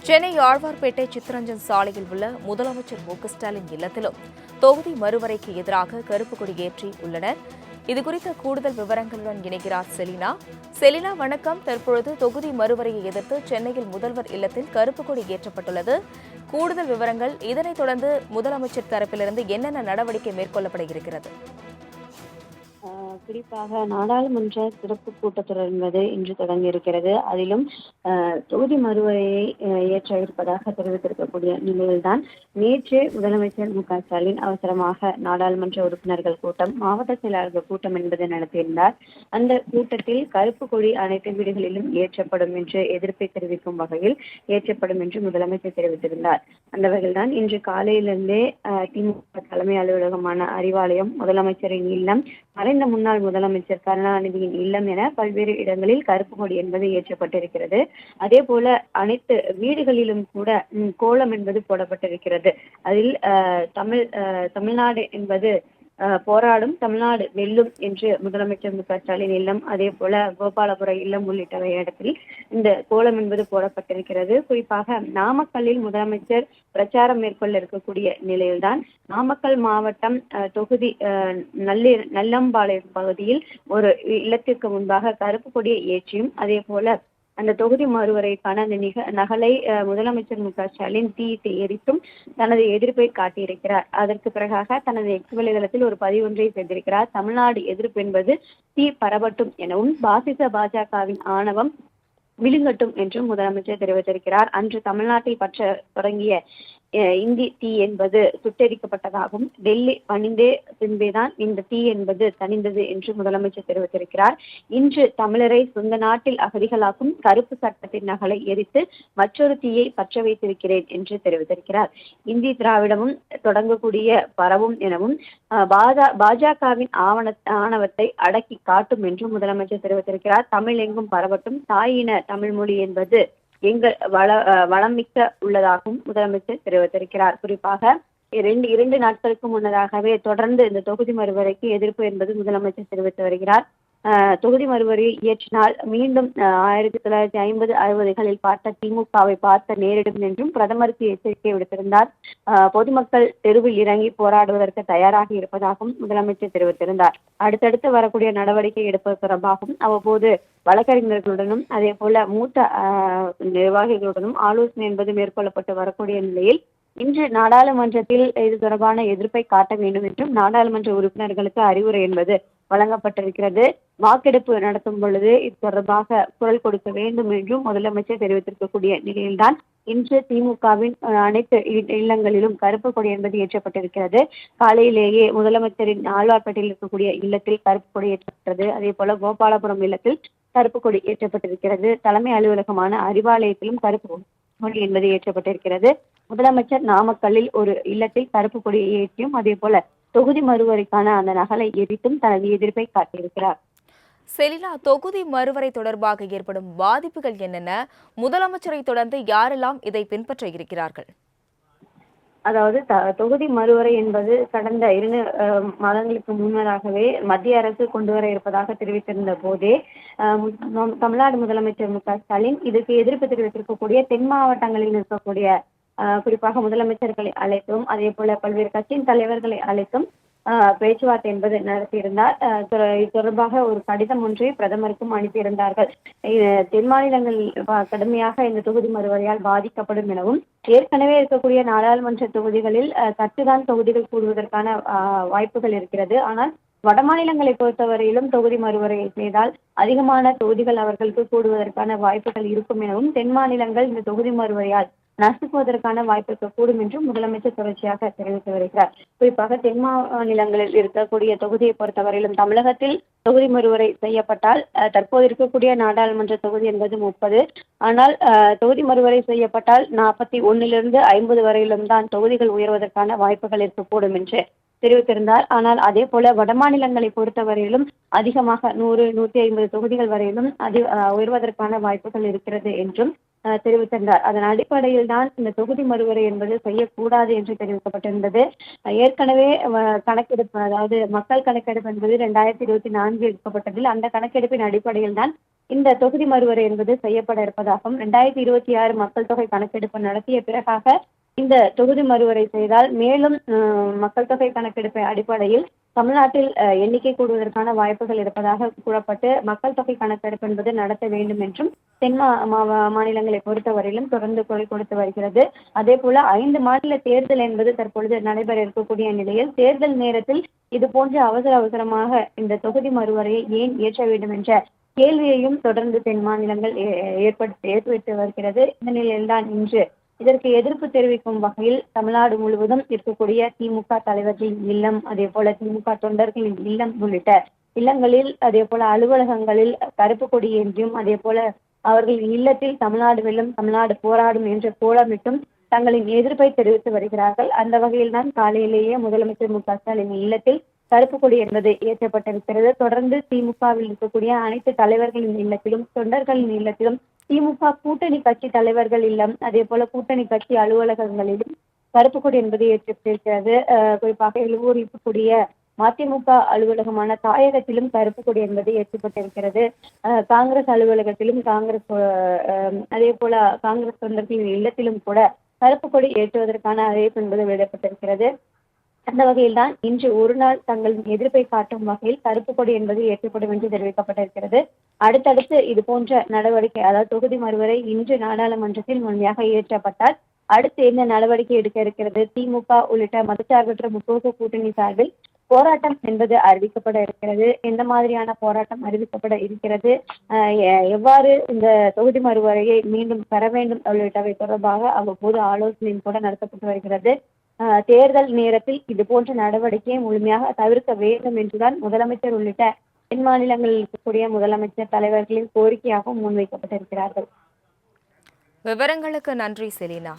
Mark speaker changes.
Speaker 1: சென்னை ஆழ்வார்பேட்டை சித்தரஞ்சன் சாலையில் உள்ள முதலமைச்சர் மு.க.ஸ்டாலின் இல்லத்திலும் தொகுதி மறுவரைக்கு எதிராக கருப்பு கொடி ஏற்றி உள்ளனர். இதுகுறித்த கூடுதல் விவரங்களுடன் இணைகிறார் செலினா. செலினா, வணக்கம். தற்பொழுது தொகுதி மறுவரையை எதிர்த்து சென்னையில் முதல்வர் இல்லத்தில் கருப்பு கொடி ஏற்றப்பட்டுள்ளது. கூடுதல் விவரங்கள். இதனைத் தொடர்ந்து முதலமைச்சர் தரப்பிலிருந்து என்னென்ன நடவடிக்கை மேற்கொள்ளப்பட இருக்கிறது?
Speaker 2: குறிப்பாக நாடாளுமன்ற சிறப்பு கூட்டத்தொடர் என்பது இன்று தொடங்கியிருக்கிறது. அதிலும் தொகுதி மறுவரையை ஏற்ற இருப்பதாக தெரிவித்திருக்கக்கூடிய நிலையில்தான் நேற்று முதலமைச்சர் மு.க.ஸ்டாலின் அவசரமாக நாடாளுமன்ற உறுப்பினர்கள் கூட்டம், மாவட்ட செயலாளர்கள் கூட்டம் என்பதை நடத்தியிருந்தார். அந்த கூட்டத்தில் கருப்பு கொடி அனைத்து வீடுகளிலும் ஏற்றப்படும் என்று எதிர்ப்பை தெரிவிக்கும் வகையில் ஏற்றப்படும் என்று முதலமைச்சர் தெரிவித்திருந்தார். அந்த வகையில்தான் இன்று காலையிலிருந்தே திமுக தலைமை அலுவலகமான அறிவாலயம், முதலமைச்சரின் இல்லம், மறைந்த முன்னாள் முதலமைச்சர் கருணாநிதியின் இல்லம் என பல்வேறு இடங்களில் கருப்பு கொடி என்பது ஏற்றப்பட்டிருக்கிறது. அதே போல அனைத்து வீடுகளிலும் கூட கோலம் என்பது போடப்பட்டிருக்கிறது. அதில் தமிழ்நாடு என்பது போராடும், தமிழ்நாடு வெல்லும் என்று முதலமைச்சர் மு.க.ஸ்டாலின் இல்லம், அதே போல கோபாலபுரம் இல்லம் உள்ளிட்ட இடத்தில் இந்த கோலம் என்பது போடப்பட்டிருக்கிறது. குறிப்பாக நாமக்கல்லில் முதலமைச்சர் பிரச்சாரம் மேற்கொள்ள இருக்கக்கூடிய நிலையில்தான் நாமக்கல் மாவட்டம் தொகுதி நல்லம்பாளையம் பகுதியில் ஒரு இல்லத்திற்கு முன்பாக கருப்பு கொடியை ஏற்றியும், அதே போல அந்த தொகுதி மறுவரைக்கான அந்த நகலை முதலமைச்சர் மு.க.ஸ்டாலின் தீயிட்டு எரித்தும் தனது எதிர்ப்பை காட்டியிருக்கிறார். அதற்கு பிறகாக தனது எக்ஸ் வலைதளத்தில் ஒரு பதிவொன்றை செய்திருக்கிறார். தமிழ்நாடு எதிர்ப்பு என்பது தீ பரவட்டும் எனவும் பாஜகவின் ஆணவம் விழுங்கட்டும் என்றும் முதலமைச்சர் தெரிவித்திருக்கிறார். அன்று தமிழ்நாட்டில் பற்ற தொடங்கிய இந்தி தீ என்பது சுட்டெரிக்கப்பட்டதாகவும், டெல்லி பணிந்தே பின்பேதான் இந்த தீ என்பது தணிந்தது என்று முதலமைச்சர் தெரிவித்திருக்கிறார். இன்று தமிழரை சொந்த நாட்டில் அகதிகளாக்கும் கருப்பு சட்டத்தின் நகலை எரித்து மற்றொரு தீயை பற்ற வைத்திருக்கிறேன் என்று தெரிவித்திருக்கிறார். இந்தி திராவிடமும் தொடங்கக்கூடிய பரவும் எனவும் பாஜகவின் ஆணவத்தை அடக்கி காட்டும் என்றும் முதலமைச்சர் தெரிவித்திருக்கிறார். தமிழ் எங்கும் பரவட்டும், தாயின தமிழ் மொழி என்பது எங்கள் வளமிக்க உள்ளதாகவும் முதலமைச்சர் தெரிவித்திருக்கிறார். குறிப்பாக இரண்டு நாட்களுக்கு முன்னதாகவே தொடர்ந்து இந்த தொகுதி மறுவரைக்கு எதிர்ப்பு என்பது முதலமைச்சர் தெரிவித்து வருகிறார். தொகுதி மறுவரையை இயற்றினால் மீண்டும் 1950, 60களில் பார்த்த திமுகவை பார்த்த நேரிடும் என்றும் பிரதமருக்கு எச்சரிக்கை விடுத்திருந்தார். பொதுமக்கள் தெருவில் இறங்கி போராடுவதற்கு தயாராக இருப்பதாகவும் முதலமைச்சர் தெரிவித்திருந்தார். அடுத்தடுத்து வரக்கூடிய நடவடிக்கை எடுப்பது தொடர்பாகவும் அவ்வப்போது வழக்கறிஞர்களுடனும் அதே போல மூத்த நிர்வாகிகளுடனும் ஆலோசனை என்பது மேற்கொள்ளப்பட்டு வரக்கூடிய நிலையில் இன்று நாடாளுமன்றத்தில் இது தொடர்பான எதிர்ப்பை காட்ட வேண்டும் என்றும் நாடாளுமன்ற உறுப்பினர்களுக்கு அறிவுரை என்பது வழங்கப்பட்டிருக்கிறது. வாக்கெடுப்பு நடத்தும் பொழுது இது தொடர்பாக குரல் கொடுக்க வேண்டும் என்றும் முதலமைச்சர் தெரிவித்திருக்கக்கூடிய நிலையில்தான் இன்று திமுகவின் அனைத்து இல்லங்களிலும் கருப்பு கொடி என்பது ஏற்றப்பட்டிருக்கிறது. காலையிலேயே முதலமைச்சரின் ஆழ்வார்பேட்டையில் இருக்கக்கூடிய இல்லத்தில் கருப்பு கொடி ஏற்றப்பட்டது. அதே போல கோபாலபுரம் இல்லத்தில் கருப்பு கொடி ஏற்றப்பட்டிருக்கிறது. தலைமை அலுவலகமான அறிவாலயத்திலும் கருப்பு கொடி என்பது ஏற்றப்பட்டிருக்கிறது. முதலமைச்சர் நாமக்கல்லில் ஒரு இல்லத்தில் கருப்பு கொடியை ஏற்றியும், அதே போல தொகுதி மறுவரைக்கான அந்த நகலை எரித்தும் தனது எதிர்ப்பை காட்டியிருக்கிறார்.
Speaker 1: செலினா, தொகுதி மறுவரை தொடர்பாக ஏற்படும் பாதிப்புகள் என்னென்ன? முதலமைச்சரை தொடர்ந்து யாரெல்லாம் இதை பின்பற்ற இருக்கிறார்கள்?
Speaker 2: அதாவது தொகுதி மறுவரை என்பது கடந்த 2 மாதங்களுக்கு முன்னதாகவே மத்திய அரசு கொண்டு வர இருப்பதாக தெரிவித்திருந்த போதே தமிழ்நாடு முதலமைச்சர் மு.க.ஸ்டாலின் இதுக்கு எதிர்ப்பு தெரிவித்திருக்கக்கூடிய தென் மாவட்டங்களில் இருக்கக்கூடிய குறிப்பாக முதலமைச்சர்களை அழைத்தும், அதே போல பல்வேறு கட்சியின் தலைவர்களை அழைத்தும் பேச்சுவார்த்தை என்பது நடத்தியிருந்தார். இது தொடர்பாக ஒரு கடிதம் ஒன்றை பிரதமருக்கும் அனுப்பியிருந்தார்கள். தென் மாநிலங்களில் கடுமையாக இந்த தொகுதி மறுவரையால் பாதிக்கப்படும் எனவும், ஏற்கனவே இருக்கக்கூடிய நாடாளுமன்ற தொகுதிகளில் சற்றுதான் தொகுதிகள் கூடுவதற்கான வாய்ப்புகள் இருக்கிறது. ஆனால் வட மாநிலங்களை பொறுத்தவரையிலும் தொகுதி மறுவரையை செய்தால் அதிகமான தொகுதிகள் அவர்களுக்கு கூடுவதற்கான வாய்ப்புகள் இருக்கும் எனவும், தென் மாநிலங்கள் இந்த தொகுதி மறுவரையால் நசுக்குவதற்கான வாய்ப்பு கூடும் என்றும் முதலமைச்சர் தொடர்ச்சியாக தெரிவித்து வருகிறார். குறிப்பாக தென் மாநிலங்களில் இருக்கக்கூடிய தொகுதியை பொறுத்தவரையிலும் தமிழகத்தில் தொகுதி மறுவரை செய்யப்பட்டால் தற்போது இருக்கக்கூடிய நாடாளுமன்ற தொகுதி என்பது 30. ஆனால் தொகுதி மறுவரை செய்யப்பட்டால் 41லிருந்து 50 வரையிலும் தான் தொகுதிகள் உயர்வதற்கான வாய்ப்புகள் இருக்கக்கூடும் என்று தெரிவித்திருந்தார். ஆனால் அதே போல வடமாநிலங்களை பொறுத்தவரையிலும் அதிகமாக 100, 150 தொகுதிகள் வரையிலும் உயர்வதற்கான வாய்ப்புகள் இருக்கிறது என்றும் தெரிவித்திருந்தார். அதன் அடிப்படையில் தான் இந்த தொகுதி மறுவரை என்பது செய்யக்கூடாது என்று தெரிவிக்கப்பட்டிருந்தது. ஏற்கனவே கணக்கெடுப்பு, அதாவது மக்கள் கணக்கெடுப்பு என்பது 2024 எடுக்கப்பட்டதில் அந்த கணக்கெடுப்பின் அடிப்படையில் தான் இந்த தொகுதி மறுவரை என்பது செய்யப்பட இருப்பதாகவும் 2026 மக்கள் தொகை கணக்கெடுப்பு நடத்திய பிறகாக இந்த தொகுதி மறுவரை செய்தால் மேலும் மக்கள் தொகை கணக்கெடுப்பு அடிப்படையில் தமிழ்நாட்டில் எண்ணிக்கை கூடுவதற்கான வாய்ப்புகள் இருப்பதாக கூறப்பட்டு மக்கள் தொகை கணக்கெடுப்பு என்பது நடத்த வேண்டும் என்றும் தென் மாநிலங்களை பொறுத்தவரையிலும் தொடர்ந்து குரல் கொடுத்து வருகிறது. அதே போல 5 மாநில தேர்தல் என்பது தற்பொழுது நடைபெற இருக்கக்கூடிய நிலையில் தேர்தல் நேரத்தில் இது போன்ற அவசரமாக இந்த தொகுதி மறுவரையை ஏன் இயற்ற வேண்டும் என்ற கேள்வியையும் தொடர்ந்து தென் மாநிலங்கள் ஏற்படுத்தி வருகிறது. இந்த நிலையில்தான் இன்று இதற்கு எதிர்ப்பு தெரிவிக்கும் வகையில் தமிழ்நாடு முழுவதும் இருக்கக்கூடிய திமுக தலைவர்களின் இல்லம், அதே போல திமுக தொண்டர்களின் இல்லம் உள்ளிட்ட இல்லங்களில், அதே போல அலுவலகங்களில் கருப்பு கொடி ஏந்தியும், அதே போல அவர்களின் இல்லத்தில் தமிழ்நாடு வெல்லும், தமிழ்நாடு போராடும் என்ற கோலமிட்டும் தங்களின் எதிர்ப்பை தெரிவித்து வருகிறார்கள். அந்த வகையில்தான் காலையிலேயே முதலமைச்சர் மு.க.ஸ்டாலின் இல்லத்தில் கருப்பு கொடி என்பது ஏற்றப்பட்டிருக்கிறது. தொடர்ந்து திமுகவில் இருக்கக்கூடிய அனைத்து தலைவர்களின் இல்லத்திலும், தொண்டர்களின் இல்லத்திலும், திமுக கூட்டணி கட்சி தலைவர்கள் இல்லம், அதே போல கூட்டணி கட்சி அலுவலகங்களிலும் கருப்பு கொடி என்பது ஏற்றப்பட்டிருக்கிறது. குறிப்பாக எழுவூரில் இருக்கக்கூடிய மதிமுக அலுவலகமான தாயகத்திலும் கருப்பு கொடி என்பது ஏற்றப்பட்டிருக்கிறது. காங்கிரஸ் அலுவலகத்திலும் அதே போல காங்கிரஸ் தொண்டர்களின் இல்லத்திலும் கூட கருப்பு கொடி ஏற்றுவதற்கான அழைப்பு என்பது வெளியிடப்பட்டிருக்கிறது. அந்த வகையில் தான் இன்று ஒரு நாள் தங்களின் எதிர்ப்பை காட்டும் வகையில் கருப்பு கொடி என்பது ஏற்றப்படும் என்று தெரிவிக்கப்பட்டிருக்கிறது. அடுத்தடுத்து இது போன்ற நடவடிக்கை, அதாவது தொகுதி மறுவரை இன்று நாடாளுமன்றத்தில் முழுமையாக இயற்றப்பட்டால் அடுத்து என்ன நடவடிக்கை எடுக்க இருக்கிறது? திமுக உள்ளிட்ட மதச்சார்பற்ற முற்போக்கு கூட்டணி சார்பில் போராட்டம் என்பது அறிவிக்கப்பட இருக்கிறது. எந்த மாதிரியான போராட்டம் அறிவிக்கப்பட இருக்கிறது, எவ்வாறு இந்த தொகுதி மறுவரையை மீண்டும் பெற வேண்டும் உள்ளிட்டவை தொடர்பாக அவ்வப்போது ஆலோசனையும் கூட நடத்தப்பட்டு வருகிறது. தேர்தல் நேரத்தில் இது போன்ற நடவடிக்கையை முழுமையாக தவிர்க்க வேண்டும் என்றுதான் முதலமைச்சர் உள்ளிட்ட தென் மாநிலங்களில் இருக்கக்கூடிய முதலமைச்சர் தலைவர்களின் கோரிக்கையாகவும் முன்வைக்கப்பட்டிருக்கிறார்கள்.
Speaker 1: விவரங்களுக்கு நன்றி செலினா.